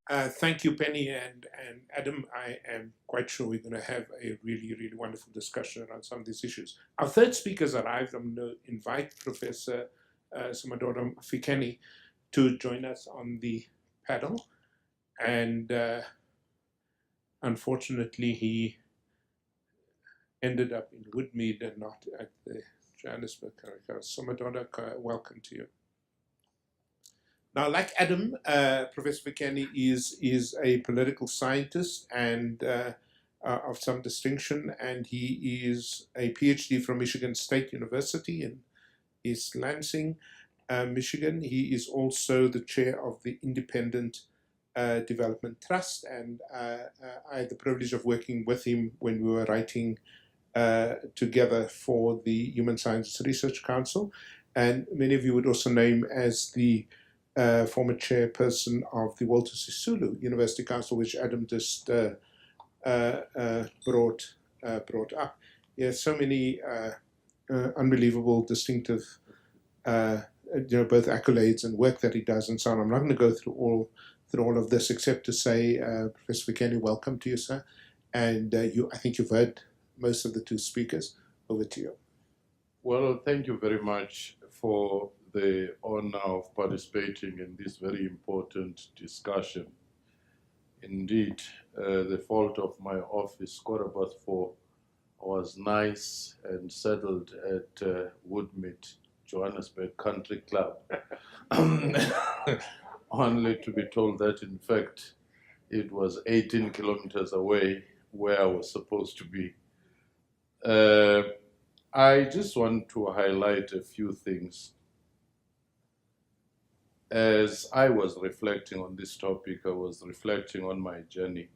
Thank you, Penny and Adam. I am quite sure we're going to have a really, really wonderful discussion around some of these issues. Our third speaker has arrived. I'm going to invite Professor Sumadoda Fikeni to join us on the panel. And unfortunately, he ended up in Woodmead and not at the Johannesburg Curriculum. Sumadoda, welcome to you. Now, like Adam, Professor Fikeni is a political scientist and of some distinction, and he is a PhD from Michigan State University in East Lansing, Michigan. He is also the chair of the Independent Development Trust, and I had the privilege of working with him when we were writing together for the Human Sciences Research Council. And many of you would also know him as the former chairperson of the Walter Sisulu University Council, which Adam just brought up. Yes, so many unbelievable, distinctive, both accolades and work that he does and so on. I'm not going to go through all of this, except to say, Professor Fikeni, welcome to you, sir. And I think you've heard most of the two speakers. Over to you. Well, thank you very much for the honor of participating in this very important discussion. Indeed, the fault of my office, 4:15, was nice and settled at Woodmead, Johannesburg Country Club, only to be told that, in fact, it was 18 kilometers away where I was supposed to be. I just want to highlight a few things. As I was reflecting on this topic, I was reflecting on my journey.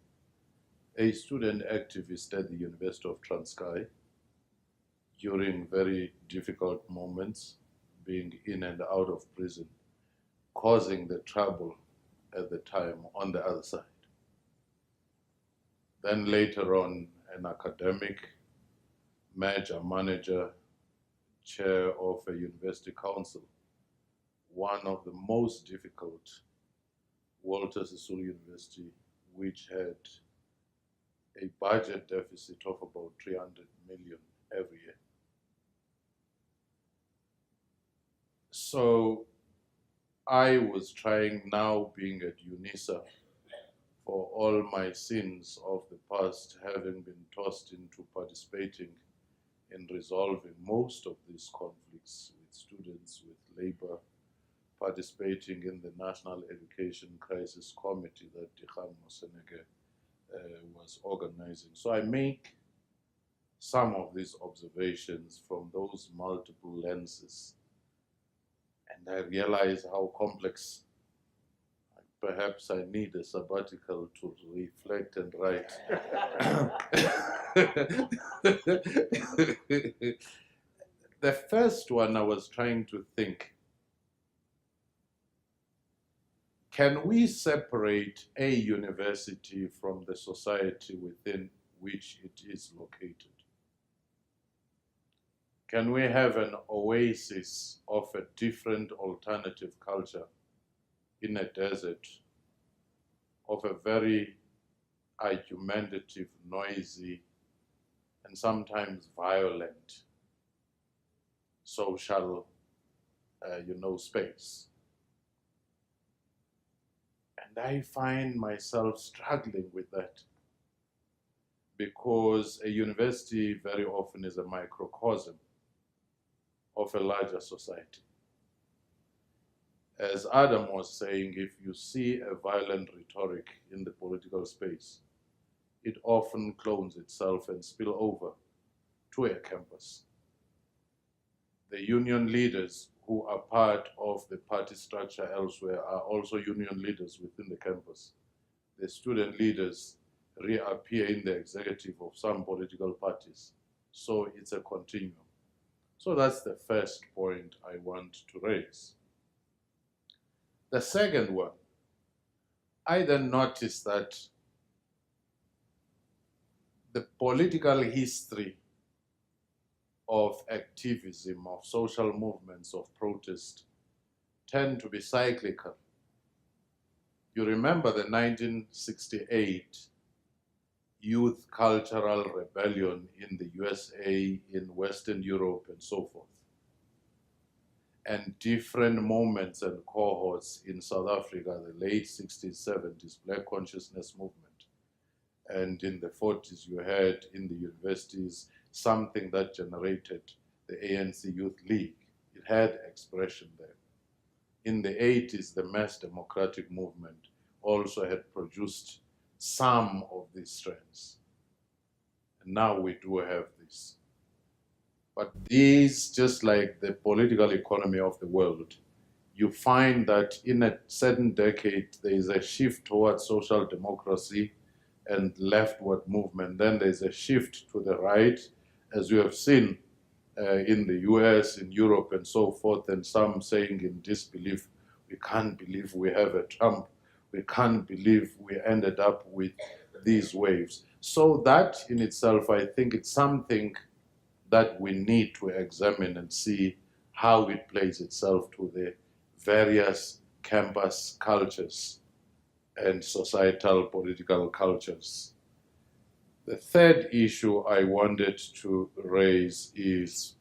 A student activist at the University of Transkei during very difficult moments, being in and out of prison, causing the trouble at the time on the other side. Then later on, an academic, major manager, chair of a university council, one of the most difficult, Walter Sisulu University, which had a budget deficit of about 300 million every year. So I was trying, now being at UNISA, for all my sins of the past, having been tossed into participating in resolving most of these conflicts with students, with labor, participating in the National Education Crisis Committee that Dikgang Moseneke was organizing. So I make some of these observations from those multiple lenses, and I realize how complex. Perhaps I need a sabbatical to reflect and write. The first one, I was trying to think, can we separate a university from the society within which it is located? Can we have an oasis of a different alternative culture in a desert of a very argumentative, noisy, and sometimes violent social, space? And I find myself struggling with that, because a university very often is a microcosm of a larger society. As Adam was saying, if you see a violent rhetoric in the political space, it often clones itself and spill over to a campus. The union leaders who are part of the party structure elsewhere are also union leaders within the campus. The student leaders reappear in the executive of some political parties. So it's a continuum. So that's the first point I want to raise. The second one, I then noticed that the political history of activism, of social movements, of protest, tend to be cyclical. You remember the 1968 youth cultural rebellion in the USA, in Western Europe, and so forth, and different moments and cohorts in South Africa, the late 60s, 70s, Black consciousness movement. And in the 40s, you had in the universities something that generated the ANC Youth League. It had expression there. In the 80s, the mass democratic movement also had produced some of these strands. And now we do have this. But these, just like the political economy of the world, you find that in a certain decade, there is a shift towards social democracy and leftward movement. Then there's a shift to the right, as you have seen in the US, in Europe, and so forth, and some saying in disbelief, we can't believe we have a Trump. We can't believe we ended up with these waves. So that in itself, I think it's something that we need to examine and see how it plays itself to the various campus cultures and societal political cultures. The third issue I wanted to raise is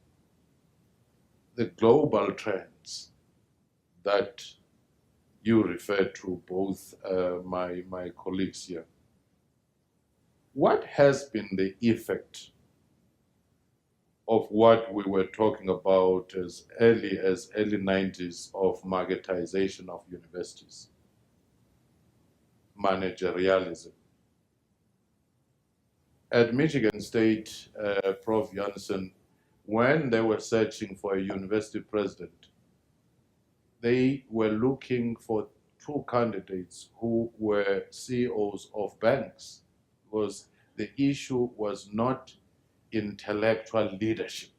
the global trends that you referred to, both my colleagues here. What has been the effect of what we were talking about as early 90s of marketization of universities, managerialism? At Michigan State, Prof. Janssen, when they were searching for a university president, they were looking for two candidates who were CEOs of banks, because the issue was not intellectual leadership.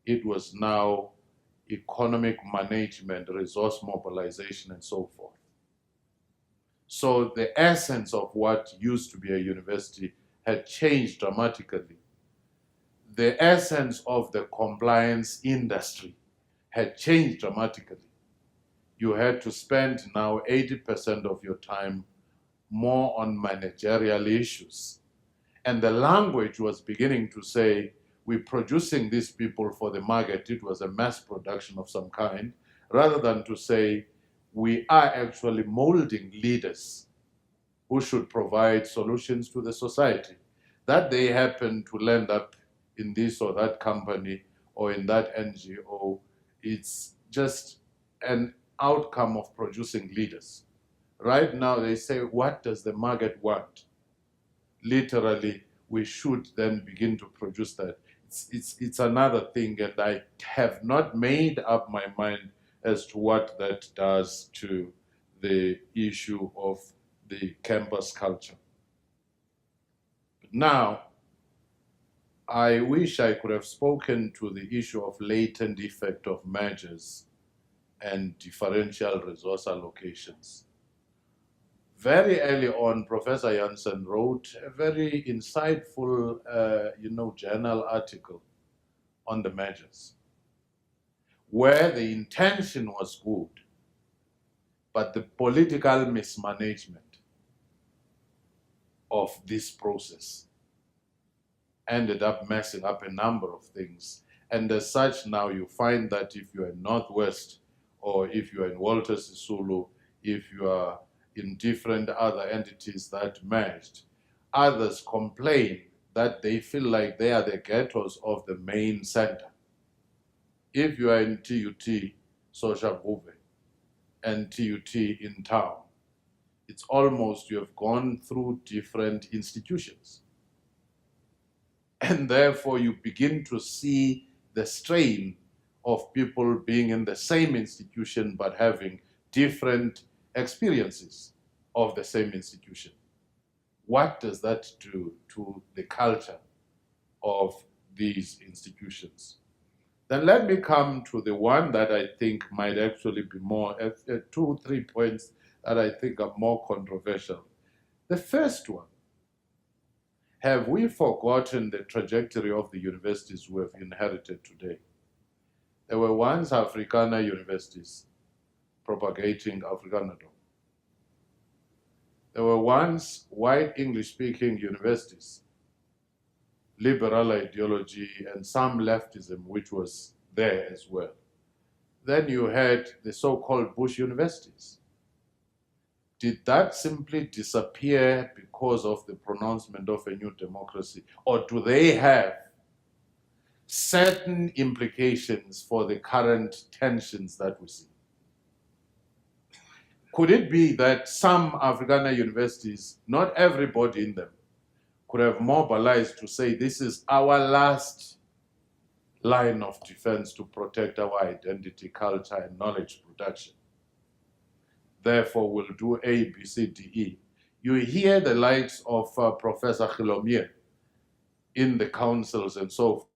It was now economic management, resource mobilization, and so forth. So the essence of what used to be a university had changed dramatically. The essence of the compliance industry had changed dramatically. You had to spend now 80% of your time more on managerial issues. And the language was beginning to say, we're producing these people for the market. It was a mass production of some kind, rather than to say, we are actually molding leaders who should provide solutions to the society. That they happen to land up in this or that company or in that NGO, it's just an outcome of producing leaders. Right now they say, what does the market want? Literally, we should then begin to produce that. It's another thing, and I have not made up my mind as to what that does to the issue of the campus culture. Now, I wish I could have spoken to the issue of latent effect of mergers and differential resource allocations. Very early on, Professor Janssen wrote a very insightful, journal article on the mergers, where the intention was good, but the political mismanagement of this process ended up messing up a number of things. And as such, now you find that if you're in Northwest, or if you're in Walter Sisulu, if you are in different other entities that merged, others complain that they feel like they are the ghettos of the main center. If you are in TUT, Soshanguve, and TUT in town, it's almost you have gone through different institutions. And therefore you begin to see the strain of people being in the same institution but having different experiences of the same institution. What does that do to the culture of these institutions? Then let me come to the one that I think might actually be more, 2-3 points that I think are more controversial. The first one, have we forgotten the trajectory of the universities we have inherited today? There were once Afrikaner universities propagating Afrikaner. There were once white English-speaking universities, liberal ideology, and some leftism, which was there as well. Then you had the so-called Bush universities. Did that simply disappear because of the pronouncement of a new democracy? Or do they have certain implications for the current tensions that we see? Could it be that some Afrikaner universities, not everybody in them, could have mobilized to say this is our last line of defense to protect our identity, culture, and knowledge production? Therefore, we'll do A, B, C, D, E. You hear the likes of Professor Khilomie in the councils and so forth.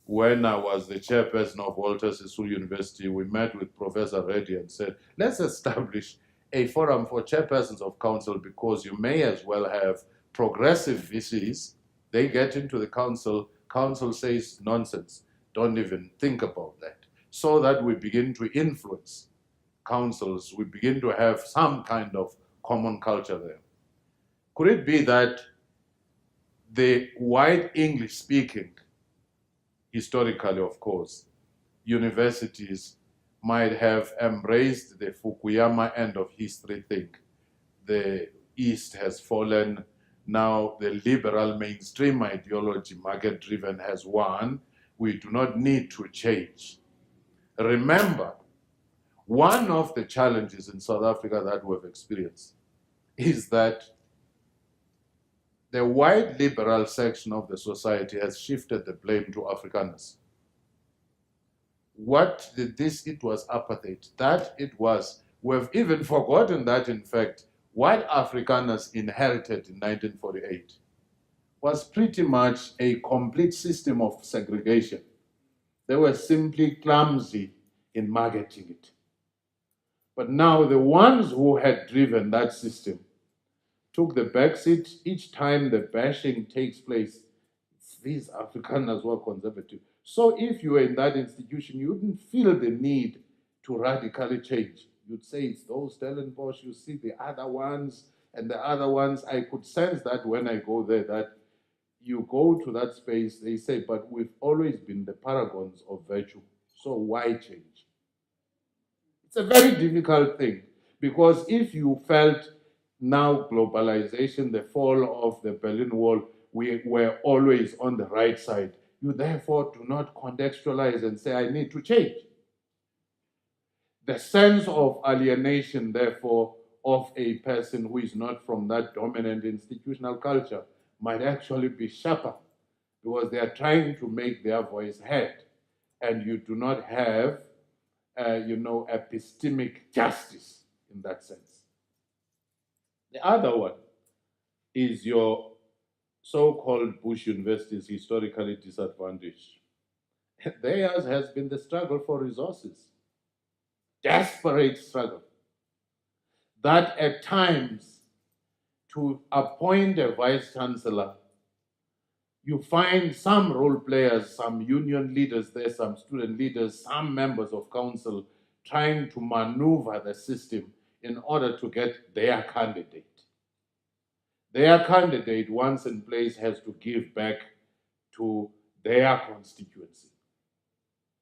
When I was the chairperson of Walter Sisulu University, we met with Professor Reddy and said, let's establish a forum for chairpersons of council, because you may as well have progressive VCs. They get into the council, council says nonsense, don't even think about that. So that we begin to influence councils, we begin to have some kind of common culture there. Could it be that the white English speaking, historically of course, universities might have embraced the Fukuyama end of history thing? The East has fallen, now the liberal mainstream ideology, market-driven, has won. We do not need to change. Remember, one of the challenges in South Africa that we've experienced is that the white liberal section of the society has shifted the blame to Afrikaners. What did this? It was apartheid. That it was. We've even forgotten that, in fact, what Afrikaners inherited in 1948 was pretty much a complete system of segregation. They were simply clumsy in marketing it. But now the ones who had driven that system took the backseat. Each time the bashing takes place, these Afrikaners were conservative. So if you were in that institution, you wouldn't feel the need to radically change. You'd say it's those Stellenbosch, you see the other ones, and the other ones. I could sense that when I go there, that you go to that space, they say, but we've always been the paragons of virtue, so why change? It's a very difficult thing, because if you felt now globalization, the fall of the Berlin Wall, we were always on the right side, you therefore do not contextualize and say, I need to change. The sense of alienation, therefore, of a person who is not from that dominant institutional culture might actually be sharper, because they are trying to make their voice heard, and you do not have epistemic justice in that sense. The other one is your so-called Bush universities, historically disadvantaged. Theirs has been the struggle for resources, desperate struggle, that at times to appoint a vice-chancellor, you find some role players, some union leaders there, some student leaders, some members of council trying to maneuver the system in order to get their candidate. Their candidate, once in place, has to give back to their constituency.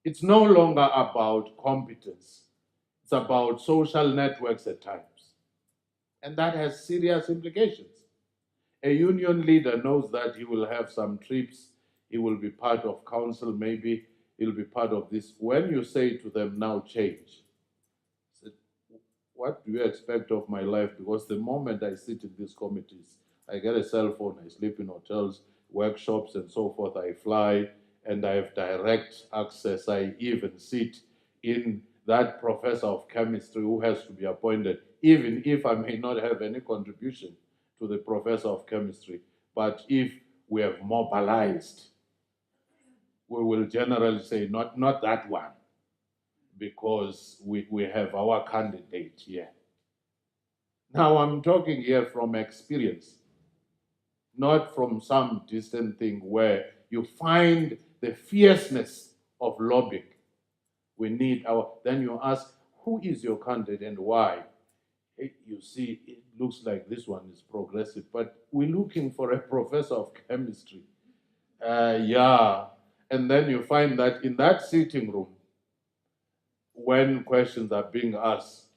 It's no longer about competence. It's about social networks at times. And that has serious implications. A union leader knows that he will have some trips, he will be part of council, maybe he'll be part of this. When you say to them, now change, say, what do you expect of my life? Because the moment I sit in these committees, I get a cell phone, I sleep in hotels, workshops, and so forth, I fly, and I have direct access. I even sit in that professor of chemistry who has to be appointed, even if I may not have any contribution to the professor of chemistry. But if we have mobilized, we will generally say, not that one, because we have our candidate here. Now I'm talking here from experience, not from some distant thing where you find the fierceness of lobbying. We need our, then you ask, who is your candidate and why? you see, it looks like this one is progressive, but we're looking for a professor of chemistry. Yeah. And then you find that in that sitting room, when questions are being asked,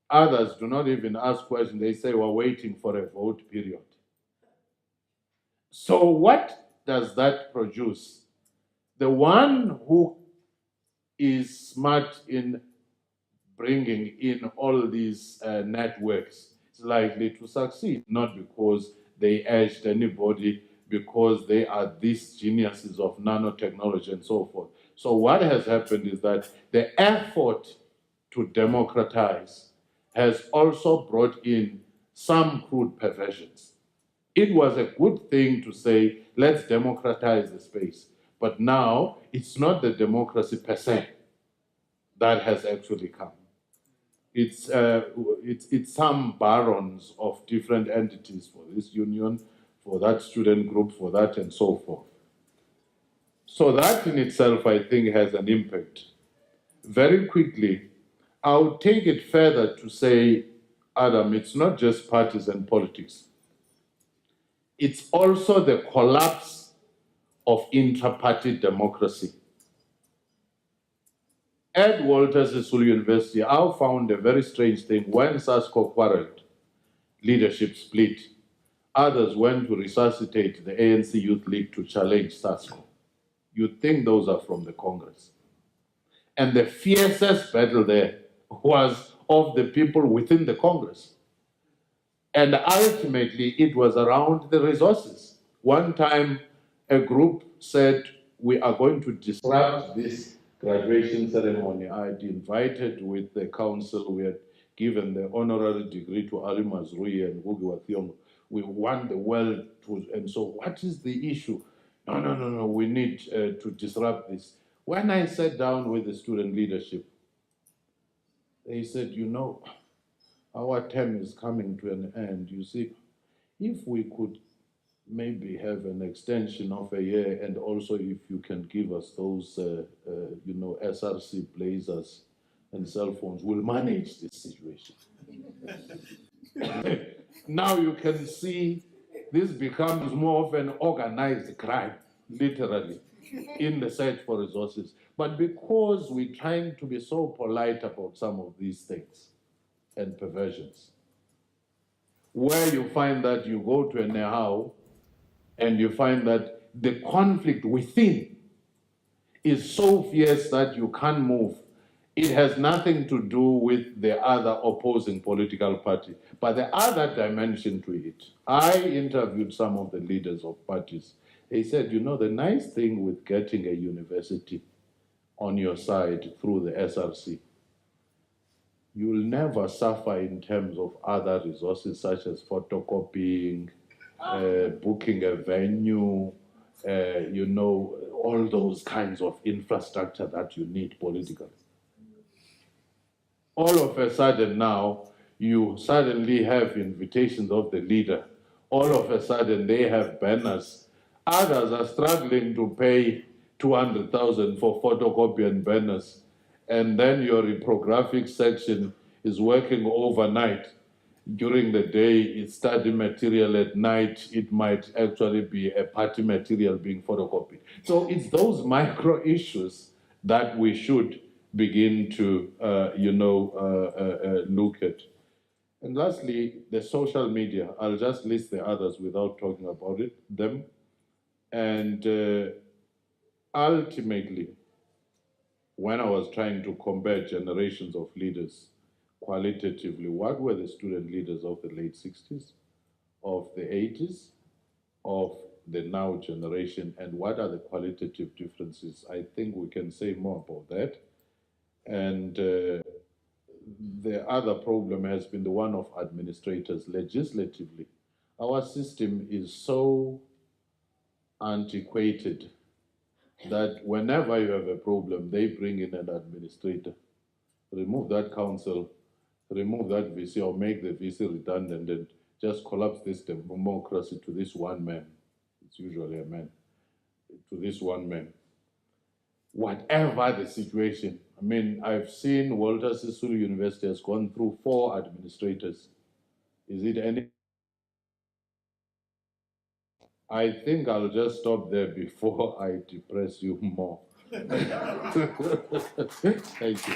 others do not even ask questions. They say, we're waiting for a vote, period. So what does that produce? The one who is smart in bringing in all these networks is likely to succeed, not because they edged anybody, because they are these geniuses of nanotechnology and so forth. So what has happened is that the effort to democratize has also brought in some crude perversions. It was a good thing to say, let's democratize the space. But now it's not the democracy per se that has actually come. It's some barons of different entities for this union, for that student group, for that, and so forth. So that in itself, I think, has an impact. Very quickly, I'll take it further to say, Adam, it's not just parties and politics. It's also the collapse of intra-party democracy. At Walter Sisulu University, I found a very strange thing. When SASCO quarreled, leadership split. Others went to resuscitate the ANC Youth League to challenge SASCO. You'd think those are from the Congress. And the fiercest battle there was of the people within the Congress. And ultimately, it was around the resources. One time, a group said, we are going to disrupt this graduation ceremony. I had invited with the council, we had given the honorary degree to Ali Mazrui and Ngugi wa Thiong'o. We want the world to, and so what is the issue? No, we need to disrupt this. When I sat down with the student leadership, they said, our term is coming to an end. You see, if we could maybe have an extension of a year, and also if you can give us those, SRC blazers and cell phones, we'll manage this situation. Now you can see this becomes more of an organized crime, literally, in the search for resources. But because we're trying to be so polite about some of these things and perversions, where you find that you go to a Nehao and you find that the conflict within is so fierce that you can't move. It has nothing to do with the other opposing political party, but the other dimension to it. I interviewed some of the leaders of parties. They said, the nice thing with getting a university on your side through the SRC, you'll never suffer in terms of other resources such as photocopying, booking a venue, all those kinds of infrastructure that you need politically. All of a sudden now, you suddenly have invitations of the leader. All of a sudden, they have banners. Others are struggling to pay 200,000 for photocopy and banners. And then your reprographic section is working overnight. During the day, it's study material. At night, it might actually be a party material being photocopied. So it's those micro issues that we should begin to, look at. And lastly, the social media. I'll just list the others without talking about them. And ultimately, when I was trying to compare generations of leaders qualitatively, what were the student leaders of the late 60s, of the 80s, of the now generation, and what are the qualitative differences? I think we can say more about that. And the other problem has been the one of administrators legislatively. Our system is so antiquated that whenever you have a problem, they bring in an administrator, remove that council, remove that VC, or make the VC redundant, and just collapse this democracy to this one man. It's usually a man, to this one man. Whatever the situation, I mean, I've seen Walter Sisulu University has gone through 4 administrators. Is it any? I think I'll just stop there before I depress you more. Thank you.